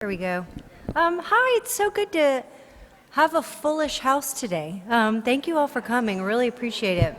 There we go. Hi, it's so good to have a fullish house today. Thank you all for coming. Really appreciate it.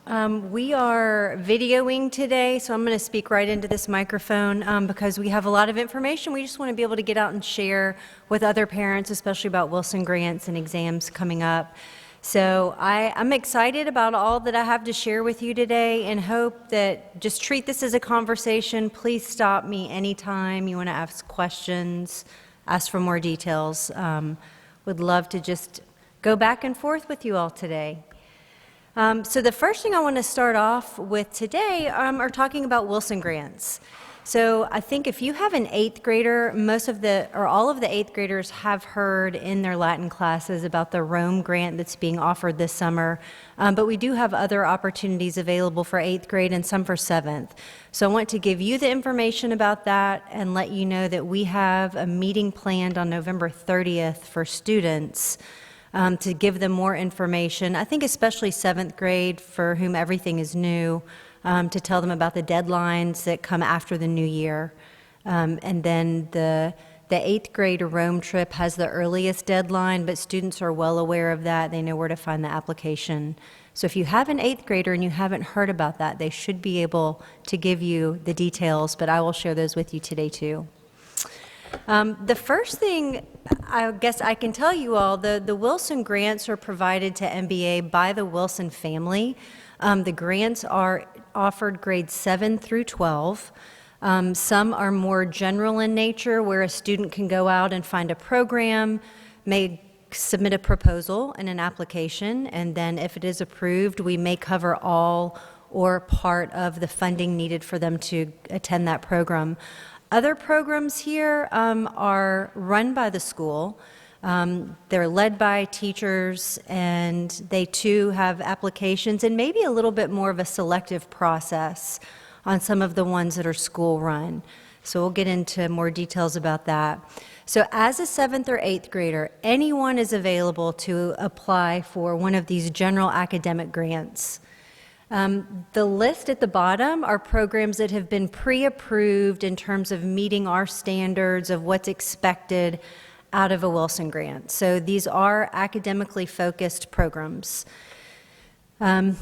We are videoing today, so I'm going to speak right into this microphone because we have a lot of information. We just want to be able to get out and share with other parents, especially about Wilson grants and exams coming up. So I'm excited about all that I have to share with you today and hope that just treat this as a conversation. Please stop me anytime you want to ask questions, ask for more details. Would love to just go back and forth with you all today. So the first thing I want to start off with today are talking about Wilson grants. So I think if you have an 8th grader, all of the 8th graders have heard in their Latin classes about the Rome grant that's being offered this summer. But we do have other opportunities available for 8th grade and some for 7th. So I want to give you the information about that and let you know that we have a meeting planned on November 30th for students to give them more information. I think especially 7th grade, for whom everything is new, to tell them about the deadlines that come after the new year. And then the 8th grade Rome trip has the earliest deadline, but students are well aware of that. They know where to find the application. So if you have an 8th grader and you haven't heard about that, they should be able to give you the details, but I will share those with you today too. The first thing I guess I can tell you all, the Wilson grants are provided to MBA by the Wilson family. The grants are offered grades 7 through 12. Some are more general in nature, where a student can go out and find a program, may submit a proposal and an application, and then if it is approved, we may cover all or part of the funding needed for them to attend that program. Other programs here are run by the school. They're led by teachers, and they too have applications and maybe a little bit more of a selective process on some of the ones that are school run. So we'll get into more details about that. So as a 7th or 8th grader, anyone is available to apply for one of these general academic grants. The list at the bottom are programs that have been pre-approved in terms of meeting our standards of what's expected out of a Wilson grant. So these are academically focused programs. I'm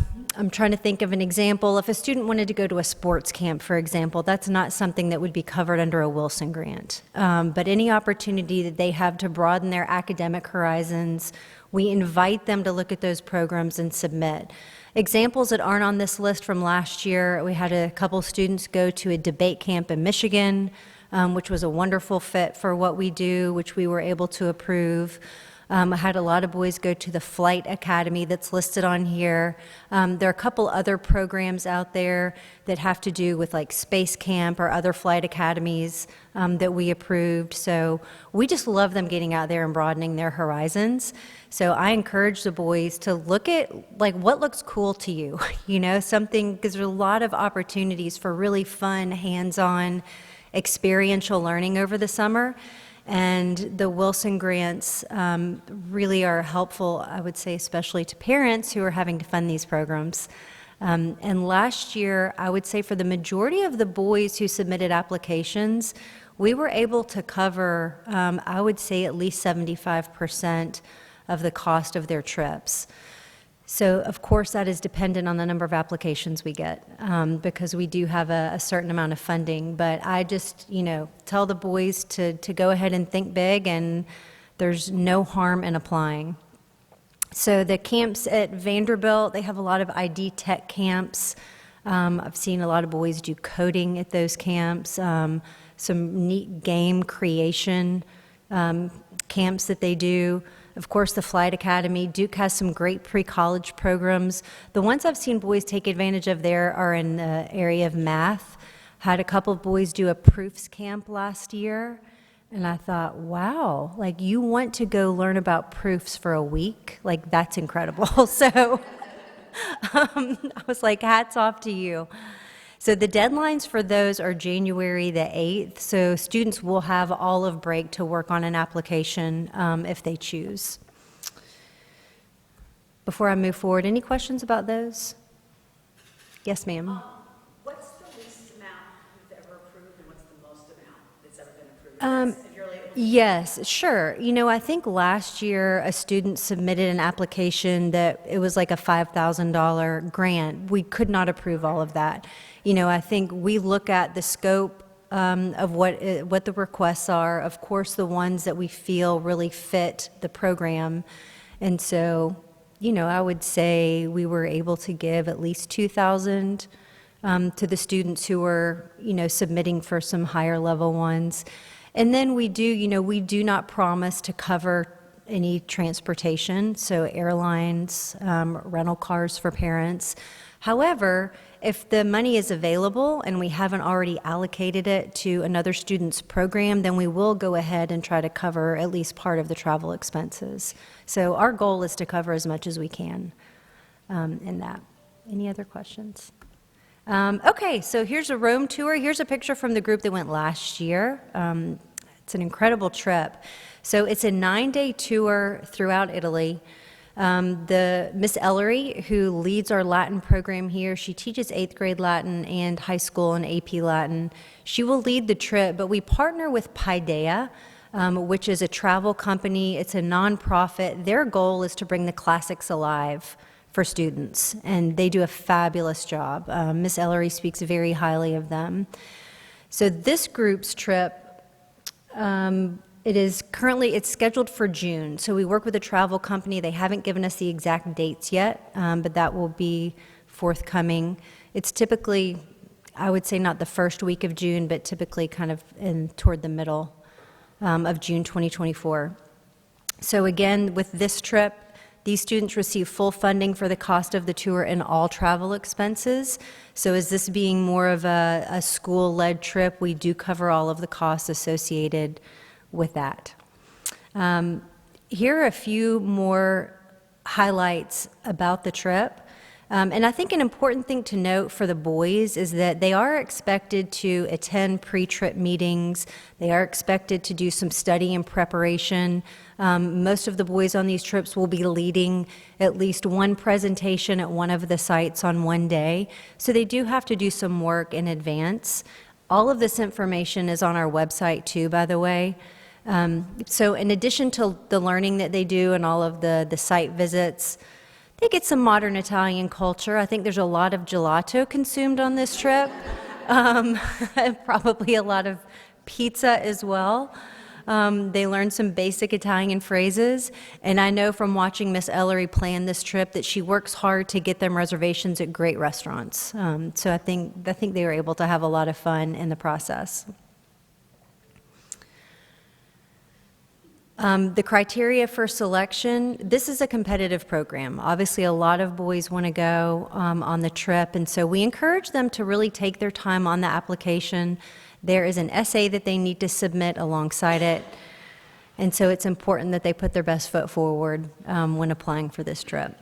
trying to think of an example. If a student wanted to go to a sports camp, for example, that's not something that would be covered under a Wilson grant. But any opportunity that they have to broaden their academic horizons, we invite them to look at those programs and submit. Examples that aren't on this list from last year, we had a couple students go to a debate camp in Michigan, which was a wonderful fit for what we do, which we were able to approve. I had a lot of boys go to the Flight Academy that's listed on here. There are a couple other programs out there that have to do with like Space Camp or other flight academies that we approved. So we just love them getting out there and broadening their horizons. So I encourage the boys to look at like what looks cool to you, something, because there's a lot of opportunities for really fun, hands-on, experiential learning over the summer. And the Wilson grants really are helpful, I would say, especially to parents who are having to fund these programs. And last year, I would say for the majority of the boys who submitted applications, we were able to cover, I would say, at least 75% of the cost of their trips. So, of course, that is dependent on the number of applications we get because we do have a certain amount of funding. But I just, tell the boys to go ahead and think big, and there's no harm in applying. So the camps at Vanderbilt, they have a lot of ID tech camps. I've seen a lot of boys do coding at those camps, some neat game creation camps that they do. Of course, the Flight Academy. Duke has some great pre-college programs. The ones I've seen boys take advantage of there are in the area of math. Had a couple of boys do a proofs camp last year, and I thought, wow, like you want to go learn about proofs for a week? Like that's incredible. So I was like, hats off to you. So the deadlines for those are January the 8th, so students will have all of break to work on an application if they choose. Before I move forward, any questions about those? Yes, ma'am. What's the least amount Yes, sure. I think last year a student submitted an application that it was like a $5,000 grant. We could not approve all of that. I think we look at the scope of what the requests are, of course, the ones that we feel really fit the program. And so, I would say we were able to give at least 2,000 to the students who were, submitting for some higher level ones. And then we do not promise to cover any transportation, so airlines, rental cars for parents. However, if the money is available and we haven't already allocated it to another student's program, then we will go ahead and try to cover at least part of the travel expenses. So our goal is to cover as much as we can in that. Any other questions? Okay, so here's a Rome tour. Here's a picture from the group that went last year. It's an incredible trip. So it's a 9-day tour throughout Italy. The Miss Ellery, who leads our Latin program here, she teaches 8th grade Latin and high school and AP Latin. She will lead the trip, but we partner with Paideia, which is a travel company. It's a nonprofit. Their goal is to bring the classics alive for students, and they do a fabulous job. Miss Ellery speaks very highly of them. So this group's trip, it's scheduled for June. So we work with a travel company. They haven't given us the exact dates yet, but that will be forthcoming. It's typically, I would say not the first week of June, but typically kind of toward the middle of June 2024. So again, with this trip, these students receive full funding for the cost of the tour and all travel expenses. So as this being more of a school-led trip, we do cover all of the costs associated with that. Here are a few more highlights about the trip. And I think an important thing to note for the boys is that they are expected to attend pre-trip meetings. They are expected to do some study and preparation. Most of the boys on these trips will be leading at least one presentation at one of the sites on one day. So they do have to do some work in advance. All of this information is on our website too, by the way. So in addition to the learning that they do and all of the site visits, they get some modern Italian culture. I think there's a lot of gelato consumed on this trip, probably a lot of pizza as well. They learn some basic Italian phrases, and I know from watching Miss Ellery plan this trip that she works hard to get them reservations at great restaurants. So I think they were able to have a lot of fun in the process. The criteria for selection, this is a competitive program. Obviously, a lot of boys want to go on the trip, and so we encourage them to really take their time on the application. There is an essay that they need to submit alongside it, and so it's important that they put their best foot forward when applying for this trip.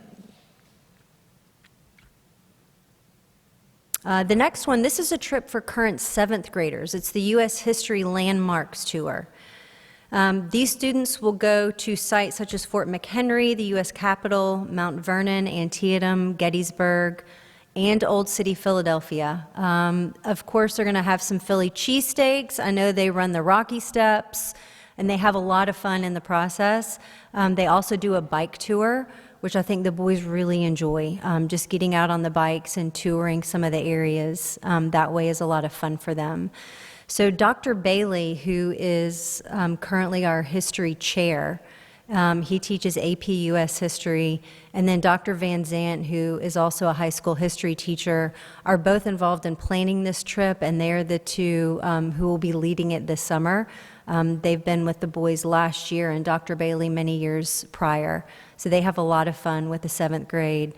The next one, this is a trip for current 7th graders. It's the U.S. History Landmarks Tour. These students will go to sites such as Fort McHenry, the U.S. Capitol, Mount Vernon, Antietam, Gettysburg, and Old City, Philadelphia. Of course, they're going to have some Philly cheesesteaks. I know they run the Rocky Steps, and they have a lot of fun in the process. They also do a bike tour, which I think the boys really enjoy. Just getting out on the bikes and touring some of the areas that way is a lot of fun for them. So Dr. Bailey, who is currently our history chair, he teaches AP US history, and then Dr. Van Zant, who is also a high school history teacher, are both involved in planning this trip, and they're the two who will be leading it this summer. They've been with the boys last year and Dr. Bailey many years prior, so they have a lot of fun with the 7th grade.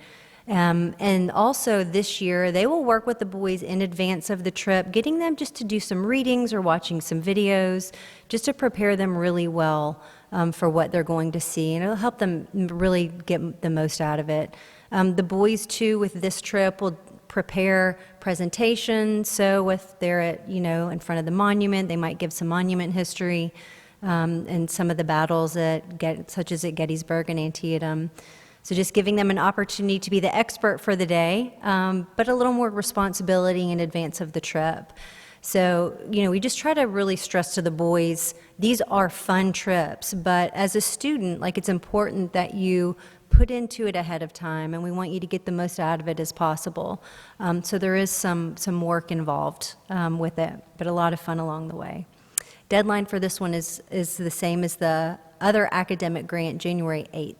And also this year, they will work with the boys in advance of the trip, getting them just to do some readings or watching some videos, just to prepare them really well for what they're going to see, and it'll help them really get the most out of it. The boys, too, with this trip will prepare presentations, so if they're at, in front of the monument, they might give some monument history and some of the battles such as at Gettysburg and Antietam. So just giving them an opportunity to be the expert for the day, but a little more responsibility in advance of the trip. So, we just try to really stress to the boys, these are fun trips, but as a student, like, it's important that you put into it ahead of time, and we want you to get the most out of it as possible. So there is some work involved with it, but a lot of fun along the way. Deadline for this one is the same as the other academic grant, January 8th.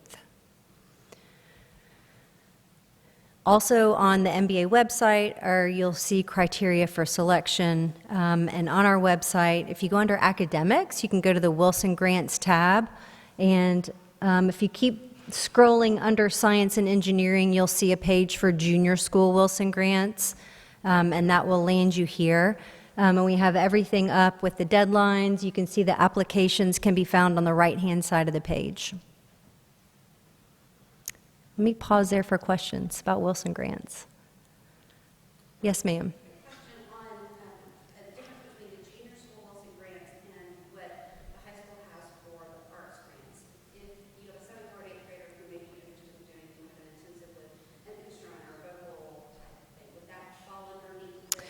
Also on the MBA website you'll see criteria for selection, and on our website, if you go under academics, you can go to the Wilson Grants tab, and if you keep scrolling under science and engineering, you'll see a page for junior school Wilson Grants, and that will land you here. And we have everything up with the deadlines. You can see the applications can be found on the right-hand side of the page. Let me pause there for questions about Wilson Grants. Yes, ma'am. Question on the difference between the junior school Wilson Grants and what the high school has for the arts grants. If you have a 7th or 8th grader who may be interested in doing an intensive with an instrument or a vocal type thing, would that fall underneath the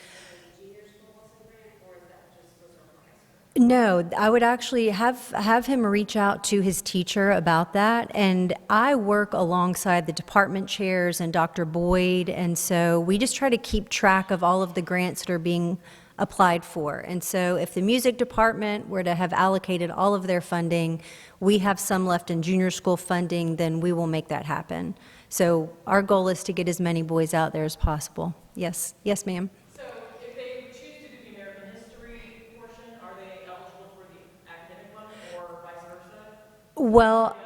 junior school Wilson Grant, or is that just reserved for high school? No, I would actually have him reach out to his teacher about that, and I work alongside the department chairs and Dr. Boyd, and so we just try to keep track of all of the grants that are being applied for. And so if the music department were to have allocated all of their funding, we have some left in junior school funding, then we will make that happen. So our goal is to get as many boys out there as possible. Yes, yes, ma'am. So if they choose to do the American history portion, are they eligible for the academic one or vice versa? Well,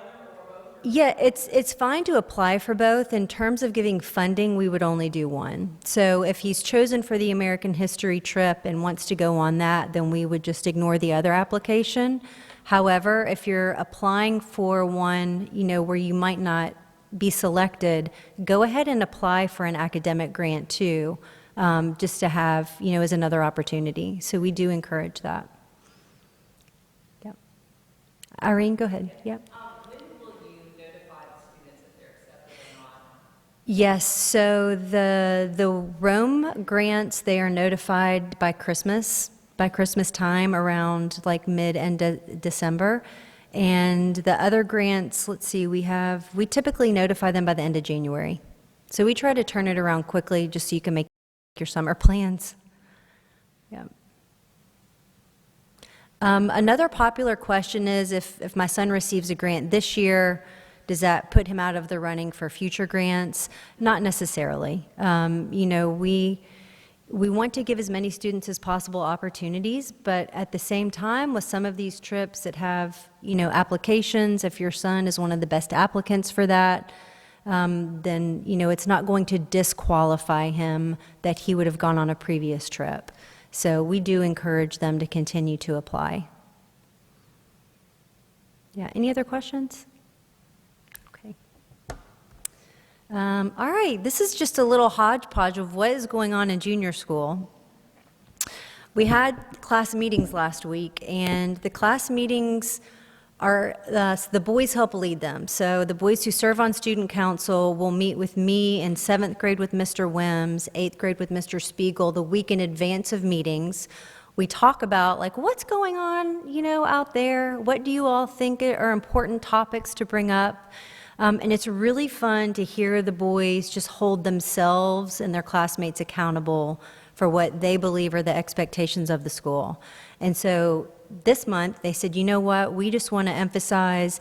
yeah, it's fine to apply for both. In terms of giving funding, we would only do one. So if he's chosen for the American history trip and wants to go on that, then we would just ignore the other application. However, if you're applying for one, where you might not be selected, go ahead and apply for an academic grant too, just to have, as another opportunity. So we do encourage that. Yep. Irene, go ahead. Yep. When will you notify the students if they're accepted or not? Yes, so the Rome grants, they are notified by Christmas time, around like end of December. And the other grants, let's see, we typically notify them by the end of January. So we try to turn it around quickly just so you can make your summer plans. Yeah. Another popular question is if my son receives a grant this year, does that put him out of the running for future grants? Not necessarily. We want to give as many students as possible opportunities, but at the same time, with some of these trips that have, applications, if your son is one of the best applicants for that, then, it's not going to disqualify him that he would have gone on a previous trip. So we do encourage them to continue to apply. Yeah, any other questions? Okay. All right, this is just a little hodgepodge of what is going on in junior school. We had class meetings last week, and the class meetings are, the boys help lead them. So the boys who serve on student council will meet with me in 7th grade with Mr. Wims, 8th grade with Mr. Spiegel, the week in advance of meetings. We talk about, like, what's going on, out there? What do you all think are important topics to bring up? And it's really fun to hear the boys just hold themselves and their classmates accountable for what they believe are the expectations of the school. And so this month, they said, you know what, we just want to emphasize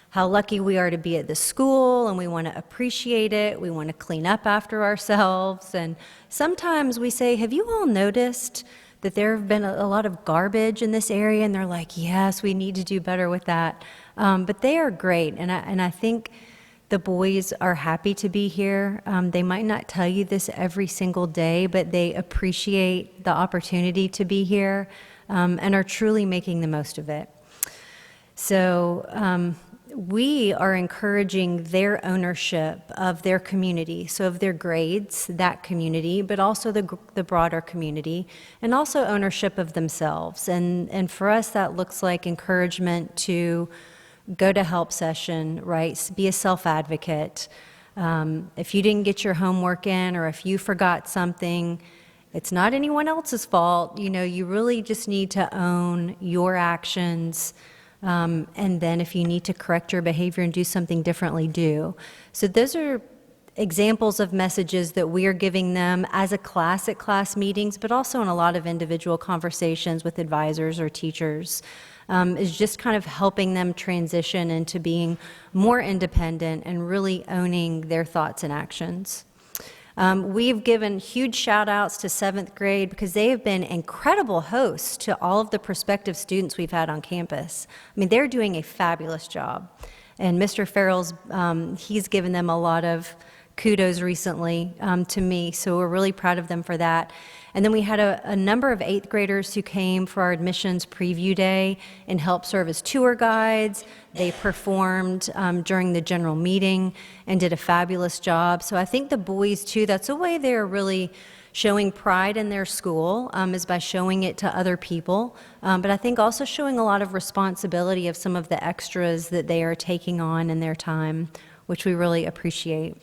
how lucky we are to be at this school, and we want to appreciate it. We want to clean up after ourselves. And sometimes we say, have you all noticed that there have been a lot of garbage in this area? And they're like, yes, we need to do better with that. But they are great, and I think the boys are happy to be here. They might not tell you this every single day, but they appreciate the opportunity to be here, and are truly making the most of it. So we are encouraging their ownership of their community, so of their grades, that community, but also the broader community, and also ownership of themselves. And for us, that looks like encouragement to go to help session, right? Be a self-advocate. If you didn't get your homework in, or if you forgot something, It's not anyone else's fault. You know, you really just need to own your actions. And then if you need to correct your behavior and do something differently, do. So those are examples of messages that we are giving them as a class at class meetings, but also in a lot of individual conversations with advisors or teachers, is just kind of helping them transition into being more independent and really owning their thoughts and actions. We've given huge shout outs to 7th grade because they have been incredible hosts to all of the prospective students we've had on campus. I mean, they're doing a fabulous job. And Mr. Farrell's, he's given them a lot of kudos recently to me, so we're really proud of them for that. And then we had a number of 8th graders who came for our admissions preview day and helped serve as tour guides. They performed during the general meeting and did a fabulous job. So I think the boys, too, that's a way they're really showing pride in their school, is by showing it to other people. But I think also showing a lot of responsibility of some of the extras that they are taking on in their time, which we really appreciate.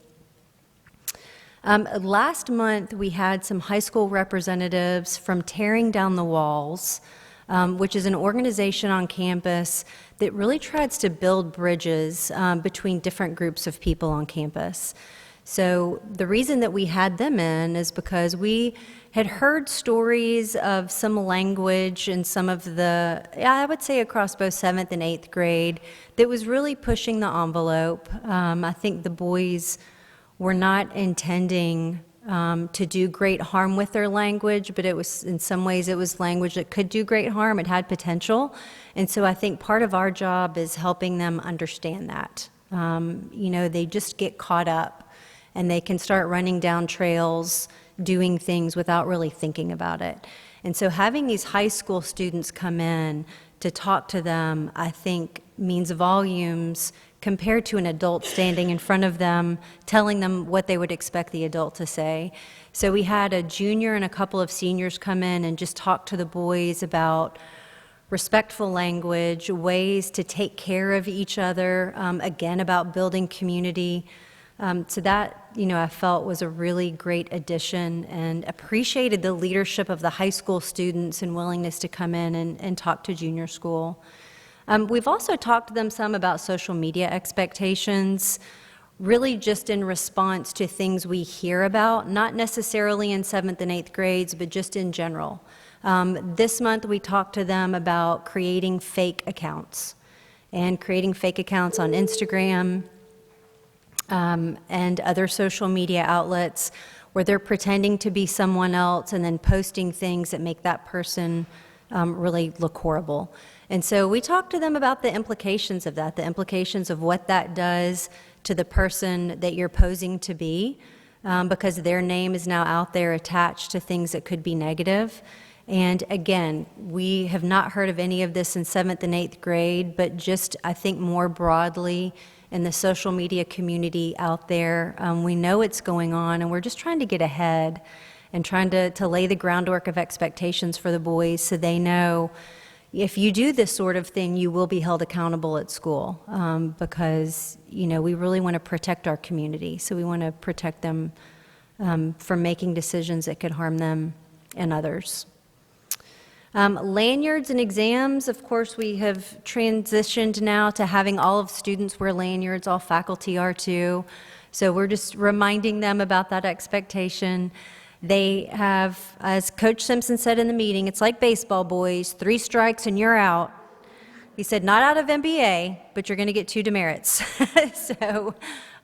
Last month, we had some high school representatives from Tearing Down the Walls, which is an organization on campus that really tries to build bridges between different groups of people on campus. So the reason that we had them in is because we had heard stories of some language in some of the, I would say across both 7th and 8th grade, that was really pushing the envelope. I think the boys were not intending to do great harm with their language, but it was, in some ways, it was language that could do great harm. It had potential. And so I think part of our job is helping them understand that. You know, they just get caught up and they can start running down trails, doing things without really thinking about it. And so having these high school students come in to talk to them, I think, means volumes compared to an adult standing in front of them, telling them what they would expect the adult to say. So we had a junior and a couple of seniors come in and just talk to the boys about respectful language, ways to take care of each other, again, about building community. So that, you know, I felt was a really great addition and appreciated the leadership of the high school students and willingness to come in and talk to junior school. We've also talked to them some about social media expectations, really just in response to things we hear about, not necessarily in 7th and 8th grades, but just in general. This month we talked to them about creating fake accounts and creating fake accounts on Instagram and other social media outlets where they're pretending to be someone else and then posting things that make that person really look horrible. And so we talked to them about the implications of that, the implications of what that does to the person that you're posing to be, because their name is now out there attached to things that could be negative. And again, we have not heard of any of this in 7th and 8th grade, but just I think more broadly in the social media community out there, we know it's going on, and we're just trying to get ahead and trying to lay the groundwork of expectations for the boys so they know if you do this sort of thing, you will be held accountable at school, because, you know, we really want to protect our community. So we want to protect them from making decisions that could harm them and others. Lanyards and exams, of course, we have transitioned now to having all of students wear lanyards, all faculty are too. So we're just reminding them about that expectation. They have, as Coach Simpson said in the meeting, it's like baseball, boys, 3 strikes and you're out. He said, not out of MBA, but you're going to get 2 demerits. So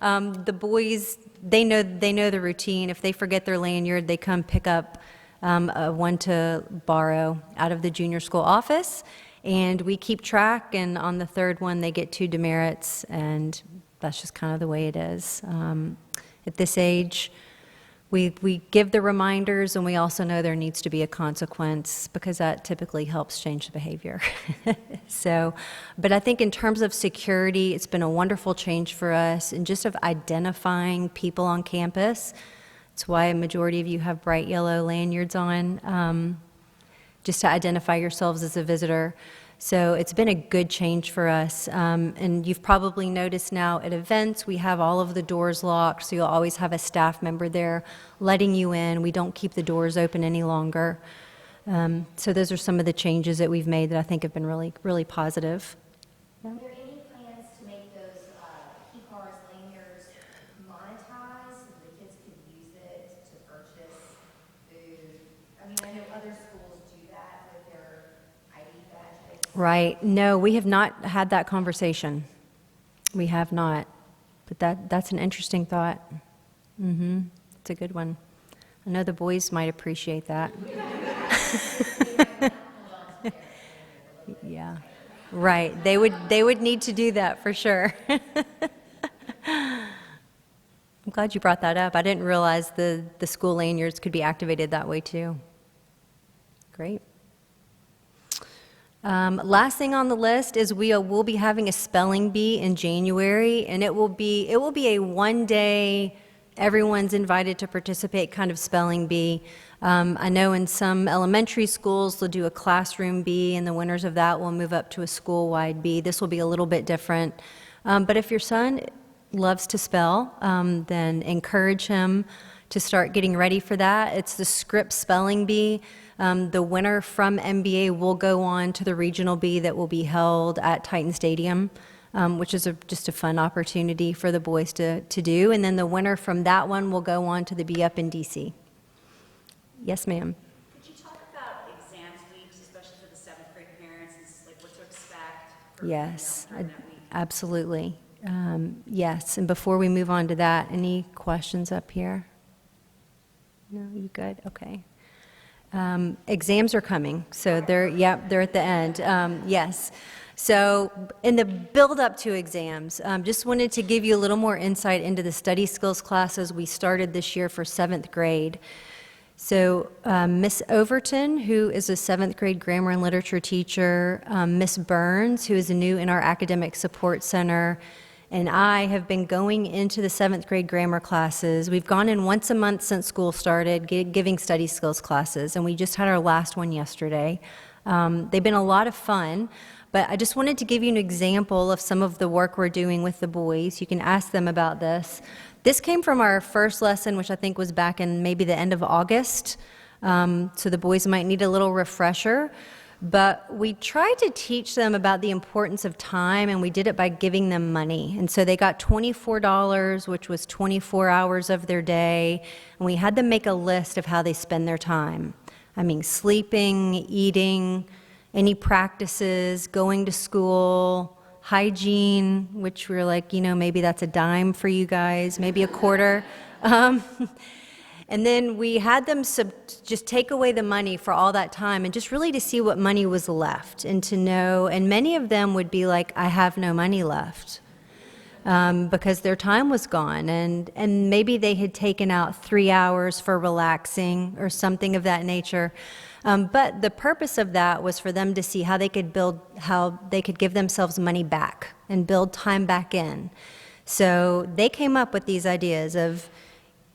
the boys, they know the routine. If they forget their lanyard, they come pick up one to borrow out of the junior school office, and we keep track, and on the 3rd one, they get 2 demerits, and that's just kind of the way it is. At this age, we give the reminders, and we also know there needs to be a consequence because that typically helps change the behavior. So, but I think in terms of security, it's been a wonderful change for us, and just of identifying people on campus. That's why a majority of you have bright yellow lanyards on, just to identify yourselves as a visitor. So it's been a good change for us. And you've probably noticed now at events, we have all of the doors locked, so you'll always have a staff member there letting you in. We don't keep the doors open any longer. So those are some of the changes that we've made that I think have been really, really positive. Are there any plans to make those key cards, lanyards monetized so the kids could use it to purchase food? I mean, I know other schools do that with their ID badges. Right. No, we have not had that conversation. We have not. But that's an interesting thought. It's a good one. I know the boys might appreciate that. Yeah. Right. They would need to do that for sure. I'm glad you brought that up. I didn't realize the school lanyards could be activated that way too. Great. Last thing on the list is we'll be having a spelling bee in January, and it will be a one-day, everyone's invited to participate kind of spelling bee. I know in some elementary schools they'll do a classroom bee, and the winners of that will move up to a school-wide bee. This will be a little bit different. But if your son loves to spell, then encourage him to start getting ready for that. It's the Scripps Spelling Bee. The winner from MBA will go on to the regional bee that will be held at Titan Stadium, which is just a fun opportunity for the boys to do. And then the winner from that one will go on to the bee up in DC. Yes, ma'am. Could you talk about exams weeks, especially for the seventh grade parents, and like what to expect for, Yes, during that week? absolutely. Yes, and before we move on to that, any questions up here? No, you good? Okay. Exams are coming, so they're at the end. Yes. So in the build-up to exams, just wanted to give you a little more insight into the study skills classes we started this year for 7th grade. So Miss Overton, who is a 7th grade grammar and literature teacher, Miss Burns, who is new in our academic support center, and I have been going into the 7th grade grammar classes. We've gone in once a month since school started, giving study skills classes, and we just had our last one yesterday. They've been a lot of fun, but I just wanted to give you an example of some of the work we're doing with the boys. You can ask them about this. This came from our first lesson, which I think was back in maybe the end of August, so the boys might need a little refresher. But we tried to teach them about the importance of time, and we did it by giving them money. And so they got $24, which was 24 hours of their day, and we had them make a list of how they spend their time. I mean, sleeping, eating, any practices, going to school, hygiene, which we're like, maybe that's a dime for you guys, maybe a quarter. And then we had them just take away the money for all that time and just really to see what money was left and to know, and many of them would be like, I have no money left, because their time was gone, and maybe they had taken out 3 hours for relaxing or something of that nature. But the purpose of that was for them to see how they could give themselves money back and build time back in. So they came up with these ideas of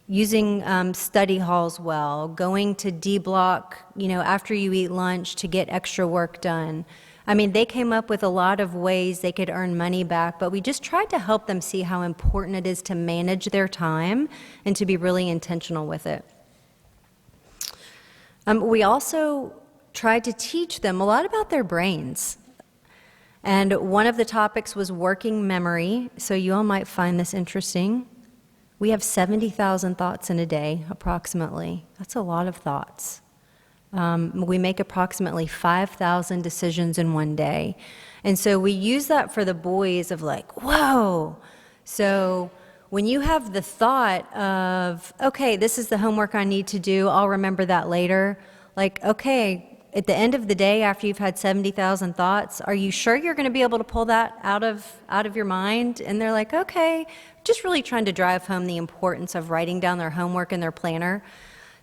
using study halls well, going to D block, after you eat lunch to get extra work done. I mean, they came up with a lot of ways they could earn money back, but we just tried to help them see how important it is to manage their time and to be really intentional with it. We also tried to teach them a lot about their brains. And one of the topics was working memory, so you all might find this interesting. We have 70,000 thoughts in a day, approximately. That's a lot of thoughts. We make approximately 5,000 decisions in one day. And so we use that for the boys of like, whoa. So when you have the thought of, okay, this is the homework I need to do, I'll remember that later. Like, okay, at the end of the day, after you've had 70,000 thoughts, are you sure you're going to be able to pull that out of your mind? And they're like, okay, just really trying to drive home the importance of writing down their homework in their planner.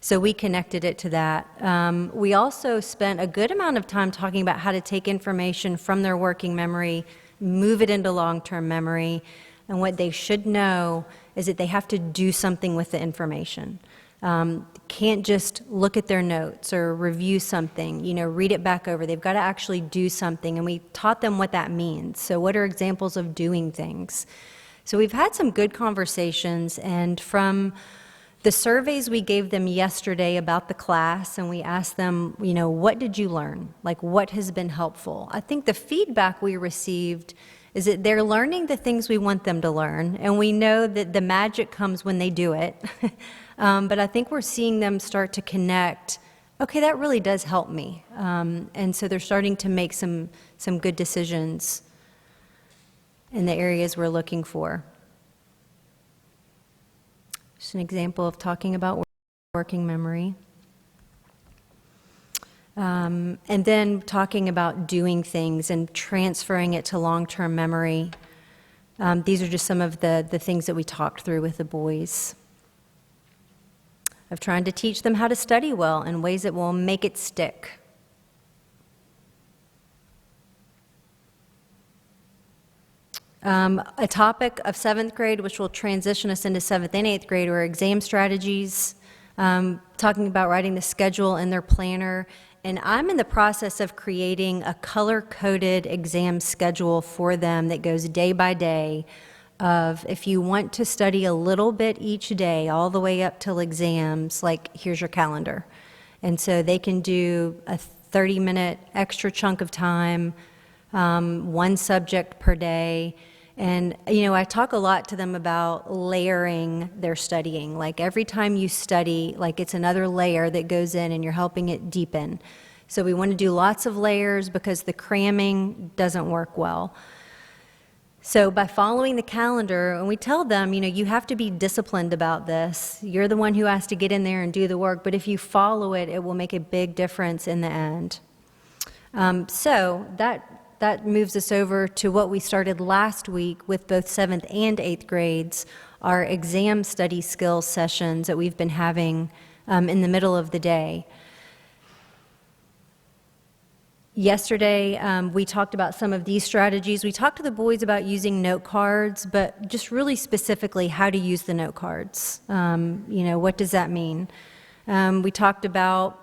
So we connected it to that. We also spent a good amount of time talking about how to take information from their working memory, move it into long-term memory, and what they should know is that they have to do something with the information. Can't just look at their notes or review something, read it back over. They've got to actually do something, and we taught them what that means. So what are examples of doing things? So we've had some good conversations, and from the surveys we gave them yesterday about the class, and we asked them, what did you learn? Like, what has been helpful? I think the feedback we received is that they're learning the things we want them to learn, and we know that the magic comes when they do it. But I think we're seeing them start to connect, okay, that really does help me. And so they're starting to make some good decisions in the areas we're looking for. Just an example of talking about working memory. And then talking about doing things and transferring it to long-term memory. These are just some of the things that we talked through with the boys. Of trying to teach them how to study well in ways that will make it stick. A topic of 7th grade, which will transition us into 7th and 8th grade, are exam strategies, talking about writing the schedule in their planner. And I'm in the process of creating a color-coded exam schedule for them that goes day by day of if you want to study a little bit each day, all the way up till exams, like here's your calendar. And so they can do a 30-minute extra chunk of time, one subject per day. And, I talk a lot to them about layering their studying. Like every time you study, like it's another layer that goes in and you're helping it deepen. So we want to do lots of layers because the cramming doesn't work well. So by following the calendar, and we tell them, you have to be disciplined about this. You're the one who has to get in there and do the work, but if you follow it, it will make a big difference in the end. So that moves us over to what we started last week with both 7th and 8th grades, our exam study skills sessions that we've been having in the middle of the day. Yesterday, we talked about some of these strategies. We talked to the boys about using note cards, but just really specifically how to use the note cards. What does that mean? We talked about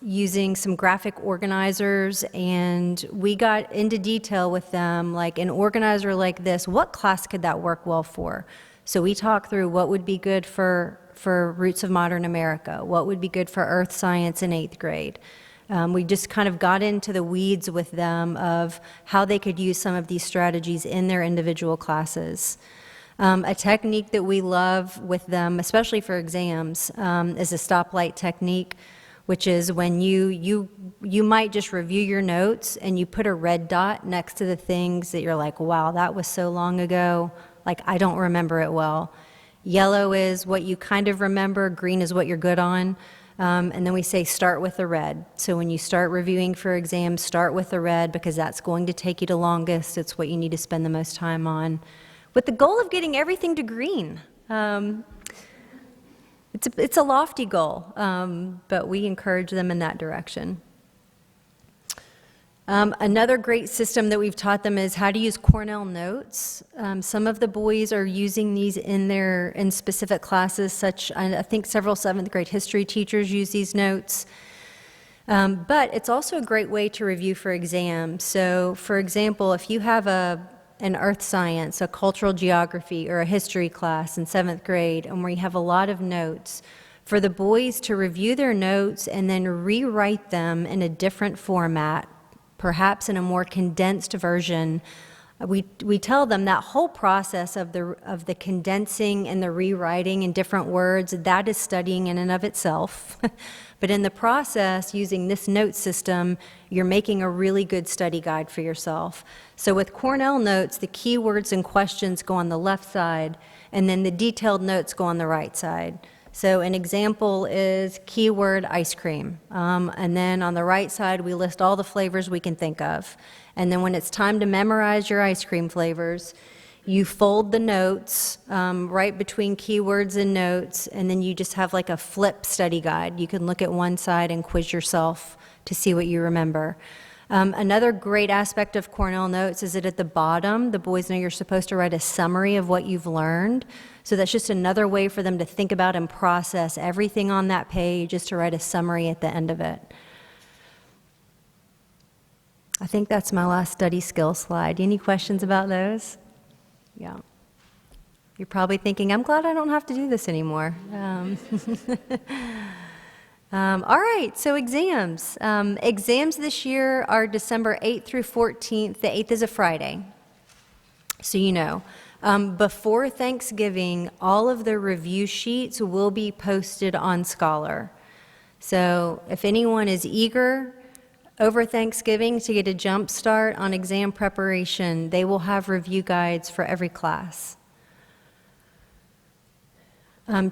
using some graphic organizers, and we got into detail with them, like an organizer like this, what class could that work well for? So we talked through what would be good for Roots of Modern America, what would be good for Earth Science in 8th grade. We just kind of got into the weeds with them of how they could use some of these strategies in their individual classes. A technique that we love with them, especially for exams, is a stoplight technique, which is when you might just review your notes and you put a red dot next to the things that you're like, wow, that was so long ago, like I don't remember it well. Yellow is what you kind of remember, green is what you're good on. And then we say start with the red. So when you start reviewing for exams, start with the red because that's going to take you the longest. It's what you need to spend the most time on, with the goal of getting everything to green. It's a lofty goal, but we encourage them in that direction. Another great system that we've taught them is how to use Cornell Notes. Some of the boys are using these in specific classes, I think several 7th grade history teachers use these notes. But it's also a great way to review for exams. So, for example, if you have an earth science, a cultural geography, or a history class in 7th grade, and where you have a lot of notes, for the boys to review their notes and then rewrite them in a different format, perhaps in a more condensed version. We tell them that whole process of the condensing and the rewriting in different words, that is studying in and of itself. But in the process, using this note system, you're making a really good study guide for yourself. So with Cornell Notes, the keywords and questions go on the left side, and then the detailed notes go on the right side. So an example is keyword ice cream. And then on the right side, we list all the flavors we can think of. And then when it's time to memorize your ice cream flavors, you fold the notes right between keywords and notes, and then you just have like a flip study guide. You can look at one side and quiz yourself to see what you remember. Another great aspect of Cornell Notes is that at the bottom, the boys know you're supposed to write a summary of what you've learned. So that's just another way for them to think about and process everything on that page, is to write a summary at the end of it. I think that's my last study skill slide. Any questions about those? Yeah. You're probably thinking, I'm glad I don't have to do this anymore. All right, so exams. Exams this year are December 8th through 14th. The 8th is a Friday, so you know. Before Thanksgiving, all of the review sheets will be posted on Scholar. So if anyone is eager over Thanksgiving to get a jump start on exam preparation, they will have review guides for every class.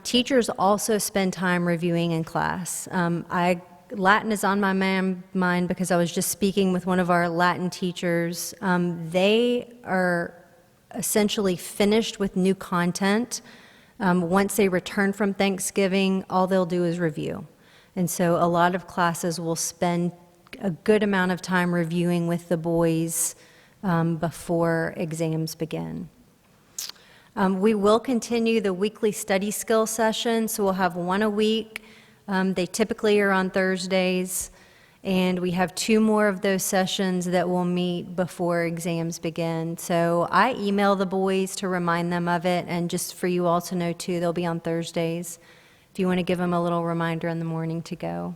Teachers also spend time reviewing in class. Latin is on my mind because I was just speaking with one of our Latin teachers. They are essentially finished with new content. Once they return from Thanksgiving, all they'll do is review. And so a lot of classes will spend a good amount of time reviewing with the boys before exams begin. We will continue the weekly study skill session, so we'll have one a week. They typically are on Thursdays, and we have 2 more of those sessions that will meet before exams begin. So I email the boys to remind them of it, and just for you all to know too, they'll be on Thursdays if you want to give them a little reminder in the morning to go.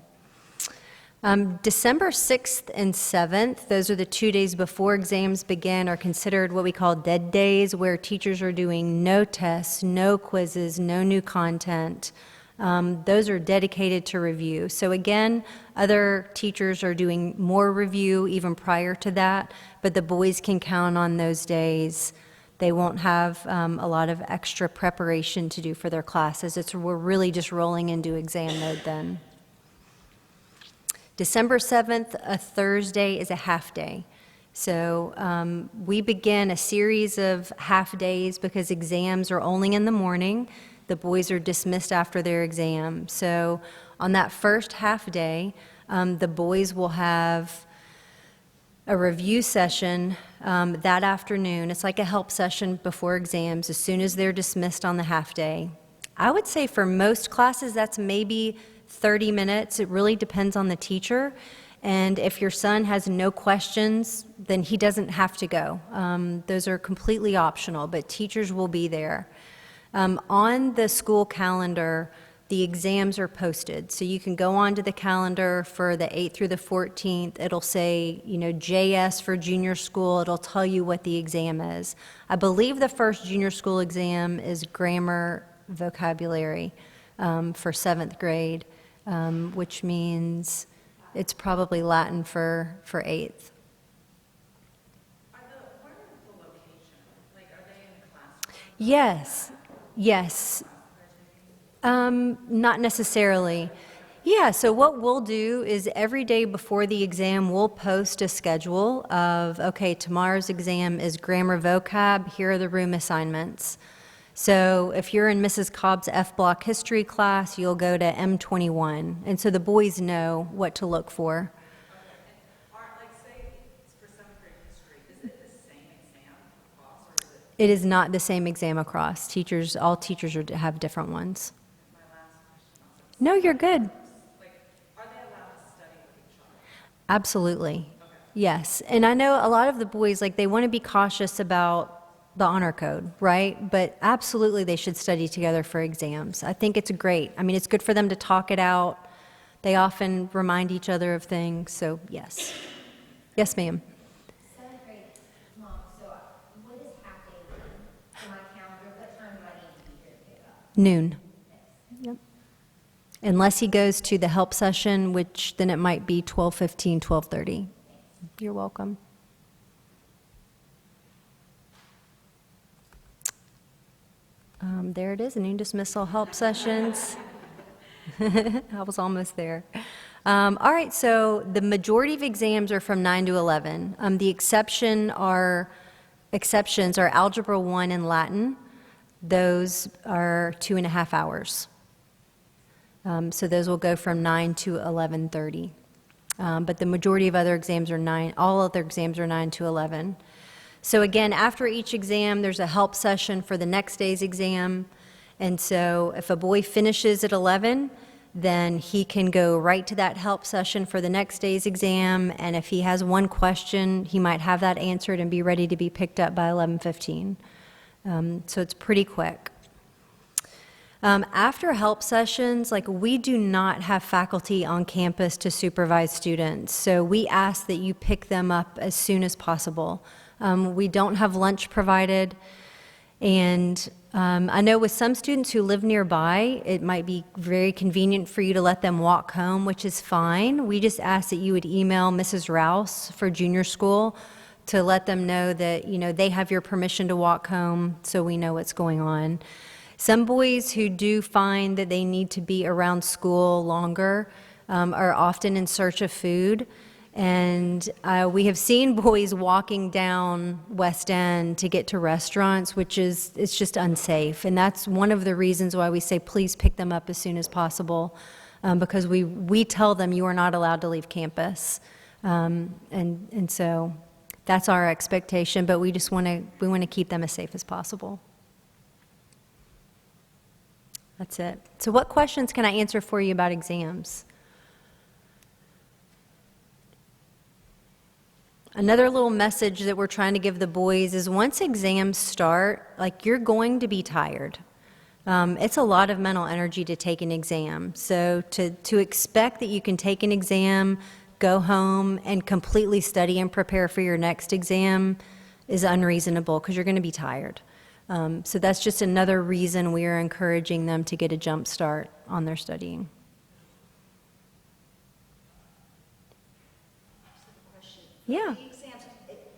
December 6th and 7th, those are the 2 days before exams begin, are considered what we call dead days, where teachers are doing no tests, no quizzes, no new content. Those are dedicated to review. So again, other teachers are doing more review even prior to that, but the boys can count on those days. They won't have a lot of extra preparation to do for their classes. We're really just rolling into exam mode then. December 7th, a Thursday, is a half day. So we begin a series of half days because exams are only in the morning. The boys are dismissed after their exam. So on that first half day, the boys will have a review session that afternoon. It's like a help session before exams as soon as they're dismissed on the half day. I would say for most classes, that's maybe 30 minutes. It really depends on the teacher. And if your son has no questions, then he doesn't have to go. Those are completely optional, but teachers will be there. On the school calendar, the exams are posted. So you can go onto the calendar for the 8th through the 14th. It'll say, JS for junior school. It'll tell you what the exam is. I believe the first junior school exam is grammar vocabulary for 7th grade. Which means it's probably Latin for 8th. Where is the location? Like, are they in the classroom? Yes. Not necessarily. Yeah, so what we'll do is every day before the exam, we'll post a schedule of, okay, tomorrow's exam is grammar vocab, here are the room assignments. So if you're in Mrs. Cobb's F block history class, you'll go to M21. And so the boys know what to look for. Say, for 7th grade history, is it the same exam across, or is it? It is not the same exam across. All teachers have different ones. My last question also. No, you're good. Are they allowed to study with each other? Absolutely. Yes. And I know a lot of the boys, they want to be cautious about the honor code, right? But absolutely they should study together for exams. I think it's great. I mean, it's good for them to talk it out. They often remind each other of things, so yes. Yes, ma'am. 7th grade, Mom, so what is happening for my calendar? What time do I need to be here to pick up? Noon. Yep. Unless he goes to the help session, which then it might be 12:15, 12:30. You're welcome. There it is, noon dismissal help sessions. I was almost there. All right, so the majority of exams are from 9 to 11. The exceptions are Algebra 1 and Latin. Those are 2.5 hours. So those will go from 9 to 11:30. But the majority of other exams are 9, all other exams are 9 to 11. So again, after each exam, there's a help session for the next day's exam. And so if a boy finishes at 11, then he can go right to that help session for the next day's exam. And if he has one question, he might have that answered and be ready to be picked up by 11:15. So it's pretty quick. After help sessions, like, we do not have faculty on campus to supervise students, so we ask that you pick them up as soon as possible. We don't have lunch provided, and I know with some students who live nearby, it might be very convenient for you to let them walk home, which is fine. We just ask that you would email Mrs. Rouse for junior school to let them know that, you know, they have your permission to walk home, so we know what's going on. Some boys who do find that they need to be around school longer are often in search of food. And we have seen boys walking down West End to get to restaurants, which is, it's just unsafe. And that's one of the reasons why we say, please pick them up as soon as possible, because we tell them you are not allowed to leave campus. And so that's our expectation, but we just want to keep them as safe as possible. That's it. So what questions can I answer for you about exams? Another little message that we're trying to give the boys is once exams start, like, you're going to be tired. It's a lot of mental energy to take an exam. So to expect that you can take an exam, go home, and completely study and prepare for your next exam is unreasonable, because you're going to be tired. So that's just another reason we are encouraging them to get a jump start on their studying. Question. Yeah. The exams,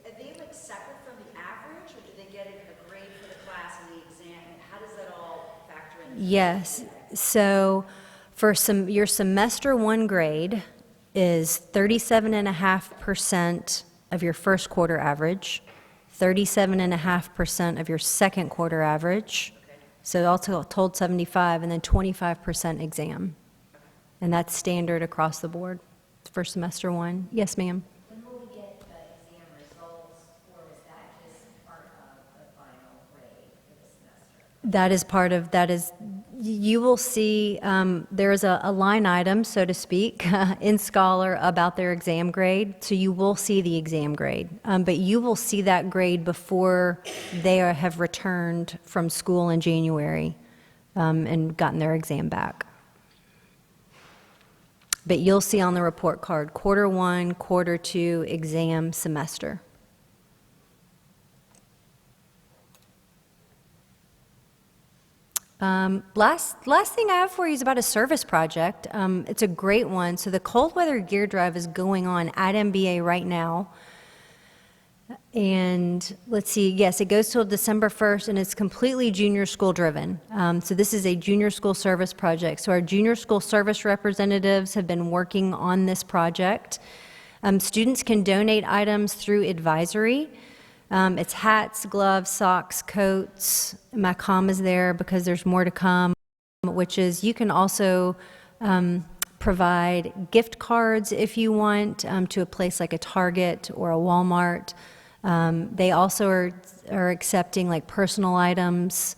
are they like separate from the average, or do they get a grade for the class and the exam? How does that all factor in? Yes. So for your semester 1 grade is 37.5% of your first quarter average, 37.5% of your second quarter average, so all told 75, and then 25% exam. And that's standard across the board for semester 1. Yes, ma'am? When will we get the exam results, or is that just part of the final grade for the semester? That is part of, you will see, there is a line item, so to speak, in Scholar about their exam grade, so you will see the exam grade. But you will see that grade before they have returned from school in January and gotten their exam back. But you'll see on the report card, quarter 1, quarter 2, exam, semester. Last thing I have for you is about a service project. It's a great one. So the cold weather gear drive is going on at MBA right now. And let's see, yes, it goes till December 1st, and it's completely junior school driven. So this is a junior school service project. So our junior school service representatives have been working on this project. Students can donate items through advisory. It's hats, gloves, socks, coats. My comm is there because there's more to come, which is you can also provide gift cards if you want to a place like a Target or a Walmart. They also are accepting like personal items,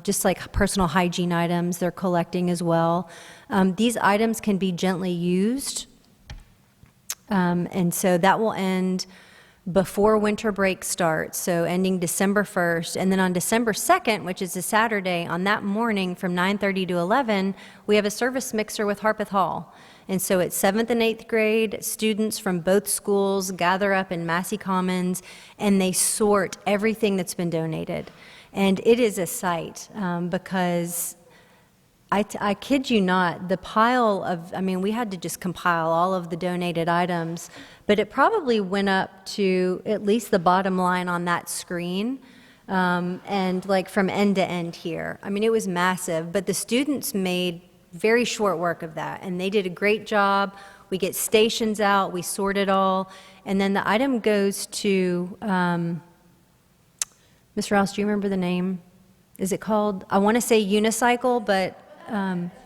just like personal hygiene items they're collecting as well. These items can be gently used, and so that will end before winter break starts, so ending December 1st. And then on December 2nd, which is a Saturday, on that morning from 9:30 to 11, we have a service mixer with Harpeth Hall. And so at 7th and 8th grade, students from both schools gather up in Massey Commons, and they sort everything that's been donated. And it is a sight because I kid you not, the pile of, I mean, we had to just compile all of the donated items, but it probably went up to at least the bottom line on that screen, and like from end to end here. I mean, it was massive, but the students made very short work of that, and they did a great job. We get stations out, we sort it all, and then the item goes to, Ms. Rouse, do you remember the name? Is it called, I want to say Unicycle, but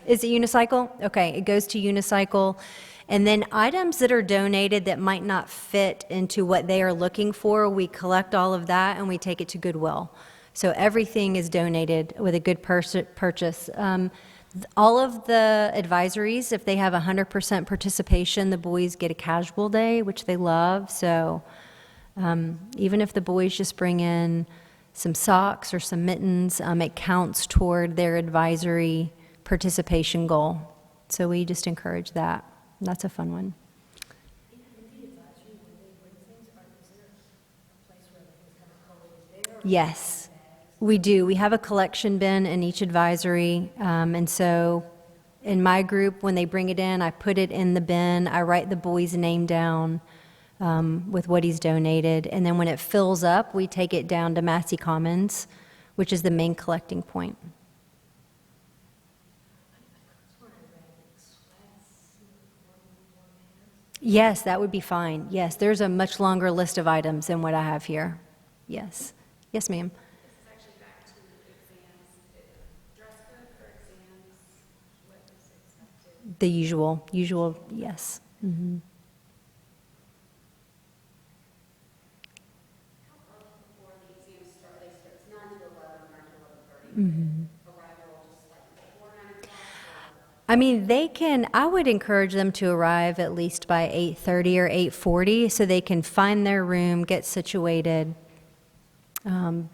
is it Unicycle? Okay, it goes to Unicycle, And then items that are donated that might not fit into what they are looking for, we collect all of that and we take it to Goodwill. So everything is donated with a good purchase. All of the advisories, if they have 100% participation, the boys get a casual day, which they love. So even if the boys just bring in some socks or some mittens, it counts toward their advisory participation goal. So we just encourage that. That's a fun one. Yes, we do. We have a collection bin in each advisory. And so in my group, when they bring it in, I put it in the bin. I write the boy's name down with what he's donated. And then when it fills up, we take it down to Massey Commons, which is the main collecting point. Yes, that would be fine. Yes, there's a much longer list of items than what I have here. Yes. Yes, ma'am. This is actually back to exams, dress code for exams, what is expected. The usual, yes. Mhm. How early before the exams start? They start, it's 9 to 11, 9 to 11:30. Mhm. Arrival just like before 9 o'clock or? I mean, I would encourage them to arrive at least by 8:30 or 8:40 so they can find their room, get situated.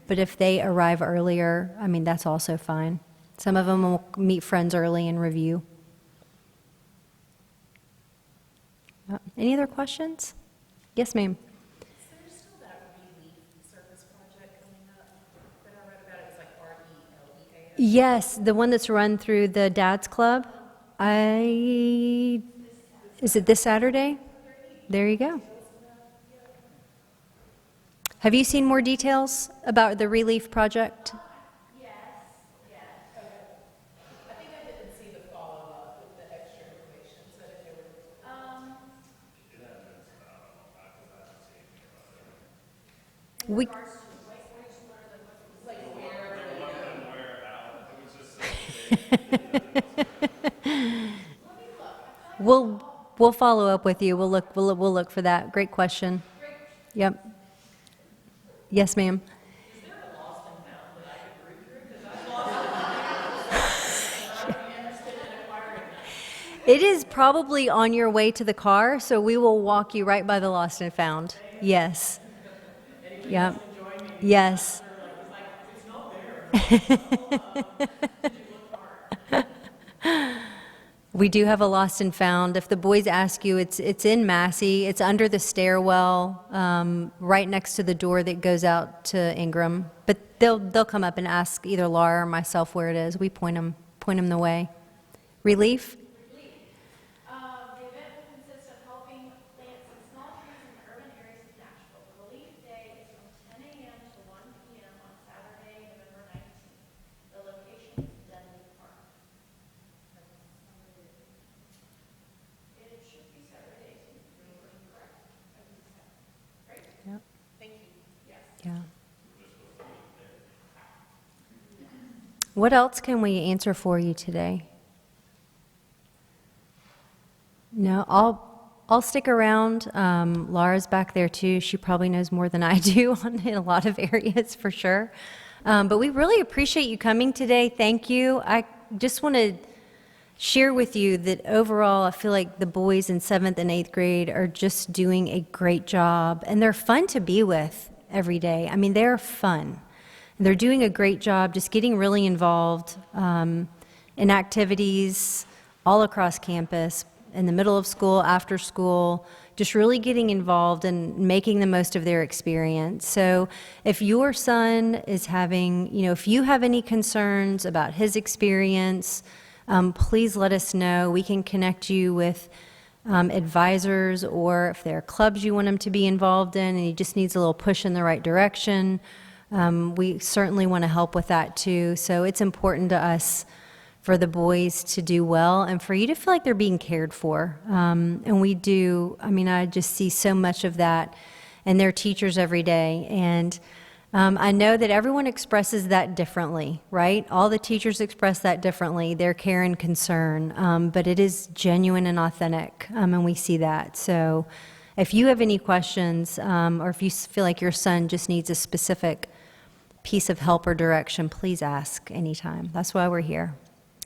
But if they arrive earlier, I mean, that's also fine. Some of them will meet friends early and review. Any other questions? Yes, ma'am. Is there still that relief service project coming up that I read about? It was like RELEA. Yes, the one that's run through the Dad's Club. Is it this Saturday? There you go. Have you seen more details about the relief project? I think I didn't see the follow-up with the extra information, so that there were, We, we'll follow up with you. We'll look for that. Great question. Yep. Yes, ma'am. is there a lost and found that I could root through? Because I've lost it. I'm interested in acquiring that. It is probably on your way to the car, so we will walk you right by the lost and found. Yes. Yep. Yes. We do have a lost and found. If the boys ask you, it's in Massey. It's under the stairwell, right next to the door that goes out to Ingram. But they'll come up and ask either Laura or myself where it is. We point them the way. Relief? The event will consist of helping plant some small trees in the urban areas of Nashville. The relief day is from 10 a.m. to 1 p.m. on Saturday, November 19th. The location is Dudley Park. It should be Saturday, correct? I think so. Great. Yep. Thank you. Yes. Yeah. What else can we answer for you today? No, I'll stick around. Laura's back there too. She probably knows more than I do in a lot of areas for sure. But we really appreciate you coming today. Thank you. I just want to share with you that overall, I feel like the boys in 7th and 8th grade are just doing a great job, and they're fun to be with every day. I mean, they're fun. They're doing a great job just getting really involved in activities all across campus, in the middle of school, after school, just really getting involved and making the most of their experience. So if your son is having, if you have any concerns about his experience, please let us know. We can connect you with advisors, or if there are clubs you want him to be involved in and he just needs a little push in the right direction, we certainly want to help with that too. So it's important to us for the boys to do well and for you to feel like they're being cared for. And we do. I mean, I just see so much of that in their teachers every day. And I know that everyone expresses that differently, right? All the teachers express that differently, their care and concern, but it is genuine and authentic, and we see that. So if you have any questions, or if you feel like your son just needs a specific piece of help or direction, please ask anytime. That's why we're here.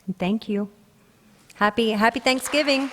And thank you. Happy Thanksgiving.